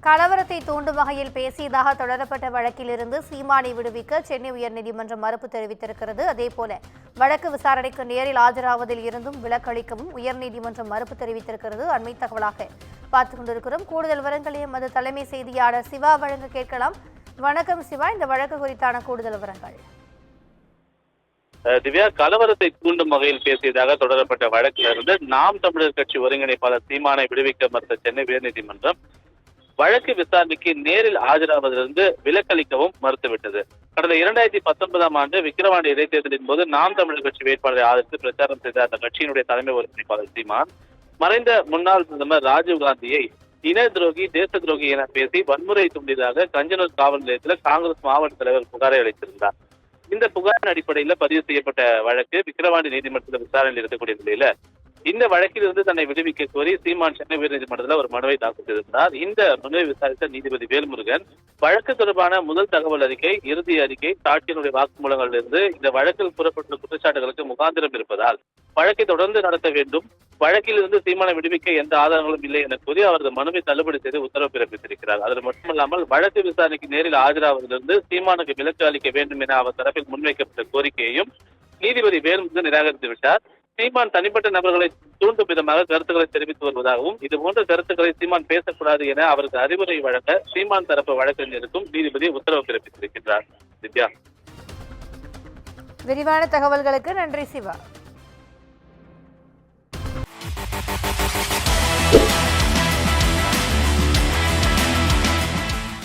கலவரத்தை தூண்டும் வகையில் பேசியதாக தொடரப்பட்ட வழக்கிலிருந்து சீமானை விடுவிக்க சென்னை உயர்நீதிமன்றம் மறுப்பு தெரிவித்திருக்கிறது. அதேபோல வழக்கு விசாரணைக்கு நேரில் ஆஜராவதில் இருந்தும் விலக்களிக்கவும் உயர்நீதிமன்றம் மறுப்பு தெரிவித்திருக்கிறது. அண்மை தகவலாக பார்த்துக் கொண்டிருக்கிறோம். கூடுதல் விவரங்களை எமது தலைமை செய்தியாளர் சிவா வழங்க கேட்கலாம். வணக்கம் சிவா, இந்த வழக்கு குறித்தான கூடுதல் விவரங்கள். திவ்யா, கலவரத்தை தூண்டும் வகையில் பேசியதாக தொடரப்பட்ட வழக்கிலிருந்து நாம் தமிழர் கட்சி ஒருங்கிணைப்பாளர் சீமானை விடுவிக்க மறுத்த சென்னை உயர்நீதிமன்றம் வழக்கு விசாரணைக்கு நேரில் ஆஜராவதிலிருந்து விலக்களிக்கவும் மறுத்துவிட்டது. கடந்த 2019ஆம் ஆண்டு விக்கிரவாண்டி இடைத்தேர்தலின் போது நாம் தமிழர் கட்சி வேட்பாளரை ஆதரித்து பிரச்சாரம் செய்த அந்த கட்சியினுடைய தலைமை ஒருங்கிணைப்பாளர் சீமான் மறைந்த முன்னாள் பிரதமர் ராஜீவ்காந்தியை இன துரோகி, தேச துரோகி என பேசி வன்முறை தூண்டியதாக கஞ்சனூர் காவல் நிலையத்தில் காங்கிரஸ் மாவட்ட தலைவர் புகாரை அளித்திருந்தார். இந்த புகாரின் அடிப்படையில் பதிவு செய்யப்பட்ட வழக்கு விக்கிரவாண்டி நீதிமன்றத்தில் விசாரணையில் இருக்கக்கூடிய நிலையில இந்த வழக்கிலிருந்து தன்னை விடுவிக்க கோரி சீமான் சென்னை உயர்நீதிமன்றத்தில் ஒரு மனுவை தாக்கல் செய்திருந்தார். இந்த மனுவை விசாரித்த நீதிபதி வேல்முருகன் வழக்கு தொடர்பான முதல் தகவல் அறிக்கை, இறுதி அறிக்கை, சாட்சியினுடைய வாக்குமூலங்களிலிருந்து இந்த வழக்கில் கூறப்பட்டுள்ள குற்றச்சாட்டுகளுக்கு முகாந்திரம் இருப்பதால் வழக்கை தொடர்ந்து நடத்த வேண்டும், வழக்கில் இருந்து சீமானை விடுவிக்க எந்த ஆதாரங்களும் இல்லை என கூறி அவரது மனுவை தள்ளுபடி செய்து உத்தரவு பிறப்பித்திருக்கிறார். அது மட்டுமல்லாமல் வழக்கு விசாரணைக்கு நேரில் ஆஜராவதிலிருந்து சீமானுக்கு விலக்கு அளிக்க வேண்டும் என அவர் தரப்பில் முன்வைக்கப்பட்ட கோரிக்கையையும் நீதிபதி வேல்முருகன் நிராகரித்து விட்டார். சீமான் தனிப்பட்ட நபர்களை தூண்டும் விதமாக கருத்துக்களை தெரிவித்து வருவதாகவும் இதுபோன்ற கருத்துக்களை சீமான் பேசக்கூடாது என அவருக்கு அறிவுரை வழங்க சீமான் தரப்பு வழக்கறிஞருக்கும் நீதிபதி உத்தரவு பிறப்பித்திருக்கிறார். திவ்யா, விரிவான தகவல்களுக்கு நன்றி சிவா.